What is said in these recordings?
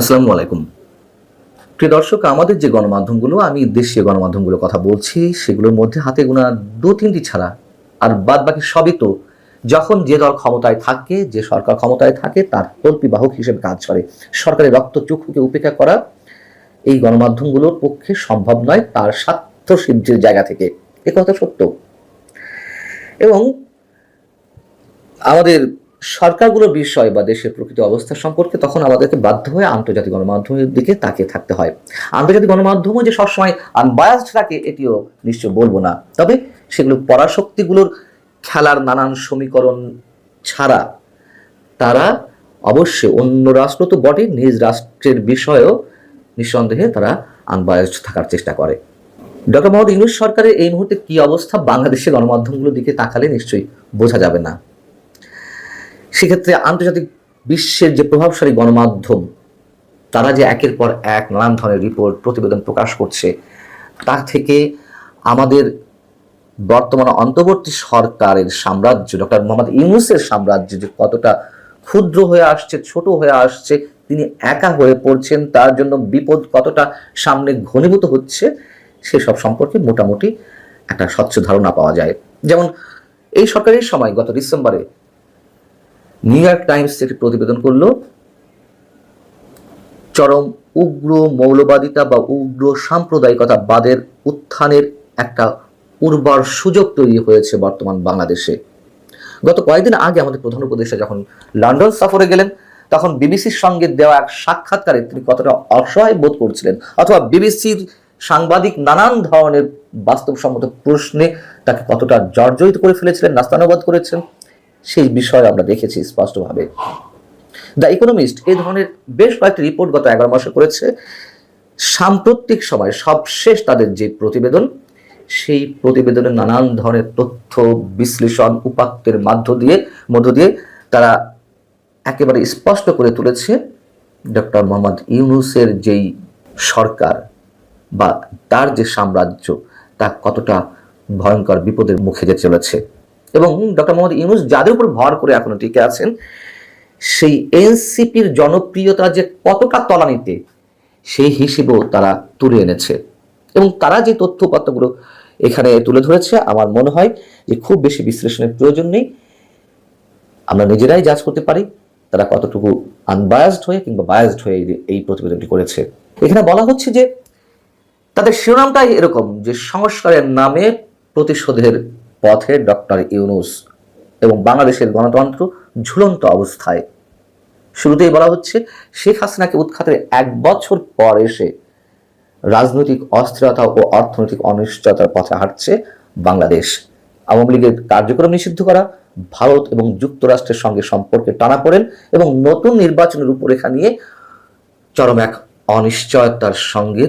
আসসালামু আলাইকুম। প্রিয় দর্শক, আমাদের যে গণমাধ্যমগুলো, আমি দেশীয় গণমাধ্যমগুলোর কথা বলছি, সেগুলোর মধ্যে হাতে গোনা দু তিনটি ছাড়া আর বাদ বাকি সবই তো যখন যে দল ক্ষমতায় থাকে, যে সরকার ক্ষমতায় থাকে, তার তল্পিবাহক হিসেবে কাজ করে। সরকারের রক্তচক্ষুকে উপেক্ষা করা এই গণমাধ্যমগুলোর পক্ষে সম্ভব নয় তার স্বার্থ সিদ্ধির জায়গা থেকে। এ কথা সত্য। এবং আমাদের সরকারগুলোর বিষয় বা দেশের প্রকৃত অবস্থা সম্পর্কে তখন আমাদেরকে বাধ্য হয়ে আন্তর্জাতিক গণমাধ্যমের দিকে তাকিয়ে থাকতে হয়। আন্তর্জাতিক গণমাধ্যমও যে সবসময় আনবায়াসড থাকে এটিও নিশ্চয় বলবো না, তবে সেগুলো পরাশক্তিগুলোর খেলার নানান সমীকরণ ছাড়া তারা অবশ্যই অন্য রাষ্ট্র তো বটে, নিজ রাষ্ট্রের বিষয়েও নিঃসন্দেহে তারা আনবায়াসড থাকার চেষ্টা করে। ডক্টর মোহাম্মদ ইউনূস সরকারের এই মুহূর্তে কি অবস্থা বাংলাদেশের গণমাধ্যমগুলোর দিকে তাকালে নিশ্চয়ই বোঝা যাবে না। সেক্ষেত্রে আন্তর্জাতিক বিশ্বের যে প্রভাবশালী গণমাধ্যম তারা যে একের পর এক নানান ধরনের রিপোর্ট প্রতিবেদন প্রকাশ করছে, তার থেকে আমাদের বর্তমান অন্তর্বর্তী সরকারের সাম্রাজ্য, ডক্টর মোহাম্মদ ইউনূসের সাম্রাজ্য যে কতটা ক্ষুদ্র হয়ে আসছে, ছোট হয়ে আসছে, তিনি একা হয়ে পড়ছেন, তার জন্য বিপদ কতটা সামনে ঘনীভূত হচ্ছে, সেসব সম্পর্কে মোটামুটি একটা স্বচ্ছ ধারণা পাওয়া যায়। যেমন এই সরকারের সময় গত ডিসেম্বরে নিউ ইয়র্ক টাইমস একটি প্রতিবেদন করলো, চরম উগ্র মৌলবাদিতা বা উগ্র সাম্প্রদায়িকতা বাদের উত্থানের একটা উর্বর সুযোগ তৈরি হয়েছে বর্তমান বাংলাদেশে। গত কয়েকদিন আগে আমাদের প্রধান উপদেষ্টা যখন লন্ডন সফরে গেলেন, তখন বিবিসির সঙ্গে দেওয়া এক সাক্ষাৎকারে তিনি কতটা অসহায় বোধ করছিলেন, অথবা বিবিসির সাংবাদিক নানান ধরনের বাস্তবসম্মত প্রশ্নে তাকে কতটা জর্জরিত করে ফেলেছিলেন, নাস্তানুবাদ করেছেন, সেই বিষয়ে আমরা দেখেছি স্পষ্টভাবে। দ্য ইকোনমিস্ট এই ধরনের বেশ কয়েকটি রিপোর্ট গত 11 মাসে করেছে। সাম্প্রতিক সময় সবশেষ তাদের যে প্রতিবেদন, সেই প্রতিবেদনের নানান ধরনের তথ্য বিশ্লেষণ উপাত্তের মধ্য দিয়ে তারা একেবারে স্পষ্ট করে তুলেছে ডক্টর মোহাম্মদ ইউনূসের যেই সরকার বা তার যে সাম্রাজ্য তা কতটা ভয়ঙ্কর বিপদের মুখে যে চলেছে। এবং ডক্টর মোহাম্মদ ইউনূস যাদের উপর ভর করে এখনো টিকে আছেন, সেই এনসিপির জনপ্রিয়তা যে কতটা তলানিতে, সেই হিসেবেও তারা তুলে এনেছে। এবং তারা যে তথ্যপত্রগুলো এখানে তুলে ধরেছে, আমার মনে হয় যে খুব বেশি বিশ্লেষণের প্রয়োজন নেই, আমরা নিজেরাই জাজ করতে পারি তারা কতটুকু আনবায়াসড হয়ে কিংবা বায়াসড হয়ে এই প্রতিবেদনটি করেছে। এখানে বলা হচ্ছে যে তাদের শিরোনামটাই এরকম, যে সংস্কারের নামে প্রতিশোধের পথে ডক্টর ইউনূস এবং বাংলাদেশের গণতন্ত্র ঝুলন্ত অবস্থায়। শুরুতেই বলা হচ্ছে শেখ হাসিনাকে উৎখাতের 1 বছর পর এসে রাজনৈতিক অস্থিরতা ও অর্থনৈতিক অনিশ্চয়তার পথে হাঁটছে বাংলাদেশ। আওয়ামী লীগের কার্যক্রম নিষিদ্ধ করা, ভারত এবং যুক্তরাষ্ট্রের সঙ্গে সম্পর্কে টানাপোড়েন এবং নতুন নির্বাচনের রূপরেখা নিয়ে চরম এক অনিশ্চয়তার সঙ্গে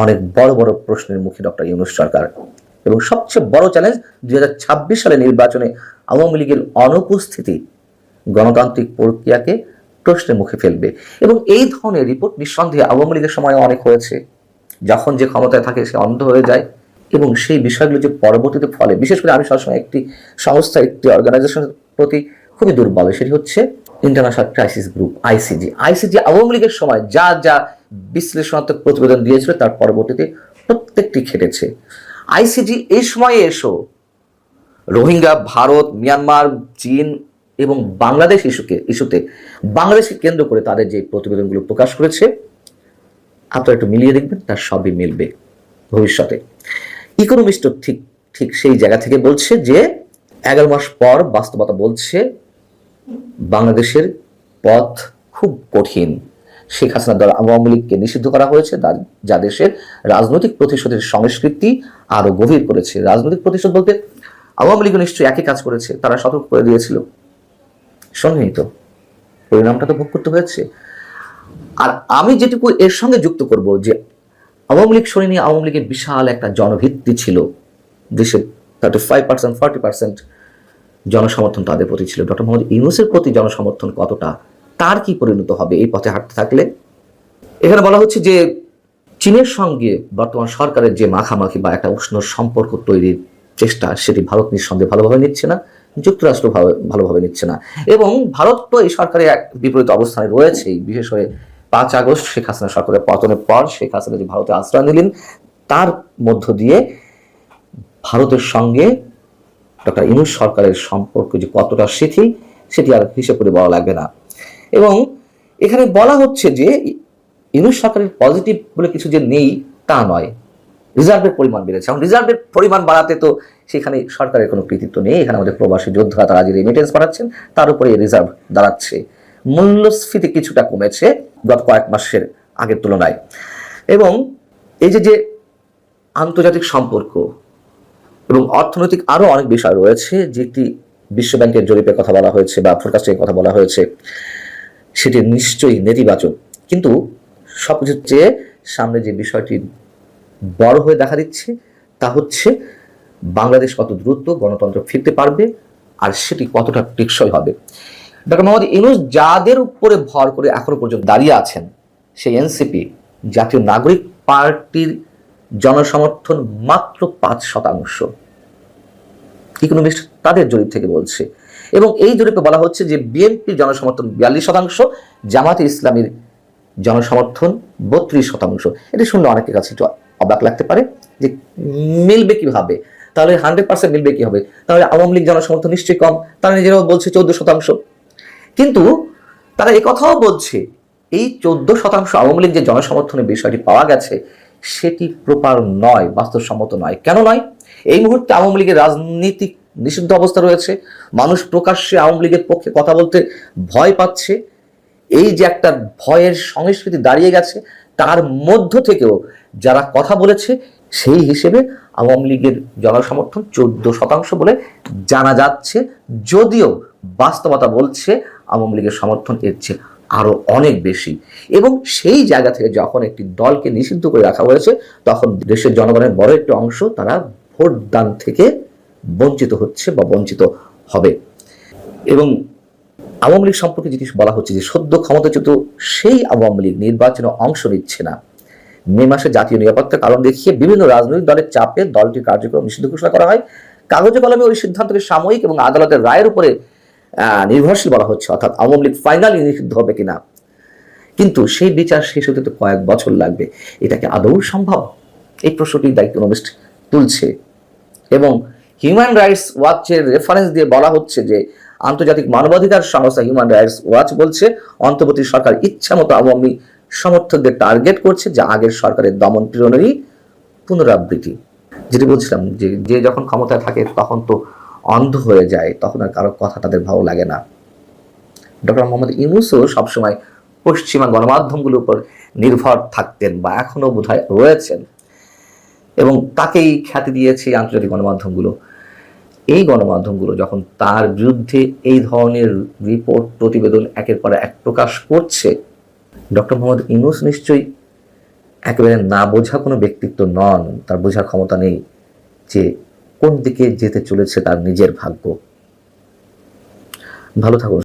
অনেক বড় বড় প্রশ্নের মুখে ডক্টর ইউনূস সরকার। এবং সবচেয়ে বড় চ্যালেঞ্জ 2026 সালে নির্বাচনে আওয়ামী লীগের অনুপস্থিতি গণতান্ত্রিক প্রক্রিয়াকে প্রশ্নের মুখে ফেলবে। এবং এই ধরনের রিপোর্ট নিঃসন্দেহে আওয়ামী লীগের সময় অনেক হয়েছে। যখন যে ক্ষমতায় থাকে সে অন্ধ হয়ে যায়, এবং সেই বিষয়গুলো যে পরবর্তীতে ফলে, বিশেষ করে আমি সবসময় একটি সংস্থা, একটি অর্গানাইজেশনের প্রতি খুবই দুর্বল, সেটি হচ্ছে international crisis group, ICG Awami লীগের সময় যা যা বিশ্লেষণাত্মক প্রতিবেদন দিয়েছিল তার পরবর্তীতে প্রত্যেকটি খেটেছে। আইসিজি এই সময়ে রোহিঙ্গা, ভারত, মিয়ানমার, চীন এবং বাংলাদেশ ইস্যুতে বাংলাদেশকে কেন্দ্র করে তাদের যে প্রতিবেদনগুলো প্রকাশ করেছে, আপনারা একটু মিলিয়ে দেখবেন, তার সবই মিলবে ভবিষ্যতে। ইকোনমিস্ট ঠিক সেই জায়গা থেকে বলছে যে 11 মাস পর বাস্তবতা বলছে বাংলাদেশের পথ খুব কঠিন। শেখ হাসিনার দ্বারা আওয়ামী লীগকে নিষিদ্ধ করা হয়েছে, যা দেশের রাজনৈতিক প্রতিশোধের সংস্কৃতি আরো গভীর করেছে। রাজনৈতিক প্রতিশোধ বলতে আওয়ামী লীগ নিশ্চয়ই একই কাজ করেছে, তারা সতর্ক করে দিয়েছিল, সন্নিহিত পরিণামটা তো ভোগ করতে হয়েছে। আর আমি যেটুকু এর সঙ্গে যুক্ত করব যে আওয়ামী লীগ সরিয়ে নিয়ে আওয়ামী লীগের বিশাল একটা জনভিত্তি ছিল, দেশের 35% 40% জনসমর্থন তাদের প্রতি ছিল। ডক্টর মোহাম্মদ ইউনূসের প্রতি জনসমর্থন কতটা, তার কি পরিণত হবে এই পথে হাঁটতে থাকলে? এখানে বলা হচ্ছে যে চীনের সঙ্গে বর্তমান সরকারের যে মাখামাখি বা একটা উষ্ণ সম্পর্ক তৈরির চেষ্টা, সেটি ভারত নিঃসন্দেহে ভালোভাবে নিচ্ছে না, যুক্তরাষ্ট্র ভালোভাবে নিচ্ছে না। এবং ভারত তো এই সরকারের এক বিপরীত অবস্থানে রয়েছেই, বিশেষ করে 5 আগস্ট শেখ হাসিনা সরকারের পতনের পর শেখ হাসিনা যে ভারতে আশ্রয় নিলেন, তার মধ্য দিয়ে ভারতের সঙ্গে ডক্টর ইউনূস সরকারের সম্পর্ক যে কতটা শিথিল সেটি আর হিসেব করে বলা লাগবে না। এবং এখানে বলা হচ্ছে যে ইউনূস সরকারের পজিটিভ বলে কিছু যে নেই তা নয়, রিজার্ভের পরিমাণ বেড়েছে। এখন রিজার্ভের পরিমাণ বাড়াতে তো সেখানে সরকারের কোনো কৃতিত্ব নেই। এখানে আমাদের প্রবাসী যোদ্ধারা তারা যে রেমিটেন্স পাঠাচ্ছেন তার উপরে রিজার্ভ দাঁড়াচ্ছে। মূল্যস্ফীতি কিছুটা কমেছে গত কয়েক মাসের আগের তুলনায়। এবং এই যে আন্তর্জাতিক সম্পর্ক এবং অর্থনৈতিক আরো অনেক বিষয় রয়েছে, যেটি বিশ্বব্যাংকের জরিপের কথা বলা হয়েছে বা ফোরকাস্টের কথা বলা হয়েছে, সেটি নিশ্চয়ই নেতিবাচক। কিন্তু সবকিছুর চেয়ে সামনে যে বিষয়টি বড় হয়ে দেখা দিচ্ছে তা হচ্ছে বাংলাদেশ কত দ্রুত গণতন্ত্র ফিরতে পারবে আর সেটি কতটা টেকসই হবে। ডক্টর মোহাম্মদ ইউনূস যাদের উপরে ভর করে এখনো পর্যন্ত দাঁড়িয়ে আছেন, সেই এনসিপি জাতীয় নাগরিক পার্টির জনসমর্থন মাত্র 5%। ইকোনমিস্ট তাদের জরিপ থেকে বলছে। এবং এই জরিপে বলা হচ্ছে যে বিএনপির জনসমর্থন 42%, জামাতে ইসলামীর জনসমর্থন 32%। এটি শুনলে অনেকের কাছে একটু অবাক লাগতে পারে যে মিলবে কিভাবে, তাহলে 100% মিলবে কি হবে, তাহলে আওয়ামী লীগ জনসমর্থন নিশ্চয়ই কম। তারা নিজেরাও বলছে 14%। কিন্তু তারা একথাও বলছে এই 14% আওয়ামী লীগ যে জনসমর্থনের বিষয়টি পাওয়া গেছে সেটি প্রপার নয়, বাস্তবসম্মত নয়। কেন নয়? এই মুহূর্তে আওয়ামী লীগের রাজনীতিক নিষিদ্ধ অবস্থা রয়েছে, মানুষ প্রকাশ্যে আওয়ামী লীগের পক্ষে কথা বলতে ভয় পাচ্ছে। এই যে একটা ভয়ের সংস্কৃতি দাঁড়িয়ে গেছে, তার মধ্য থেকেও যারা কথা বলেছে সেই হিসেবে আওয়ামী লীগের জনসমর্থন 14% বলে জানা যাচ্ছে, যদিও বাস্তবতা বলছে আওয়ামী লীগের সমর্থন এর চেয়ে আরো অনেক বেশি। এবং সেই জায়গা থেকে যখন একটি দলকে নিষিদ্ধ করে রাখা হয়েছে, তখন দেশের জনগণের বড় একটি অংশ তারা ভোট দান থেকে বঞ্চিত হচ্ছে বা বঞ্চিত হবে। এবং আওয়ামী লীগ সম্পর্কে যেটি বলা হচ্ছে যে সদ্য ক্ষমতাচ্যুত সেই আওয়ামী লীগ নির্বাচনে অংশ নিচ্ছে না। মে মাসে জাতীয় নিরাপত্তার কারণ দেখিয়ে বিভিন্ন রাজনৈতিক দলের চাপে দলটির কার্যক্রম নিষিদ্ধ ঘোষণা করা হয়। কাগজে কলমে ওই সিদ্ধান্তকে সাময়িক এবং আদালতের রায়ের উপরে নির্ভরশীল বলা হচ্ছে, অর্থাৎ আওয়ামী লীগ ফাইনালি নিষিদ্ধ হবে কিনা। কিন্তু সেই বিচার শেষ হতে তো কয়েক বছর লাগবে। এটাকে আদৌ সম্ভব? এই প্রশ্নটি দায়িত্ব ইকোনমিস্ট তুলছে। এবং হিউম্যান রাইটস ওয়াচের রেফারেন্স দিয়ে বলা হচ্ছে যে আন্তর্জাতিক মানবাধিকার সংস্থা হিউম্যান রাইটস ওয়াচ বলছে অন্তর্বর্তী সরকার ইচ্ছা মতো আওয়ামী সমর্থকদের টার্গেট করছে, যা আগের সরকারের দমন পীড়নেরই পুনরাবৃত্তি। যেটি বলছিলাম যে যখন ক্ষমতায় থাকে তখন তো অন্ধ হয়ে যায়, তখন আর কারো কথা তাদের ভালো লাগে না। ডক্টর মোহাম্মদ ইউনূসও সবসময় পশ্চিমা গণমাধ্যমগুলোর উপর নির্ভর থাকতেন বা এখনো বোধহয় রয়েছেন, এবং তাকেই খ্যাতি দিয়েছে আন্তর্জাতিক গণমাধ্যমগুলো। এই গণমাধ্যমগুলো যখন তার বিরুদ্ধে এই ধরনের রিপোর্ট প্রতিবেদন একের পর এক প্রকাশ করছে, ডক্টর মোহাম্মদ ইউনূস নিশ্চয়ই একেবারে না বোঝা কোনো ব্যক্তিত্ব নন। তার বোঝার ক্ষমতা নেই যে কোন দিকে যেতে চলেছে তার নিজের ভাগ্য। ভালো থাকুন।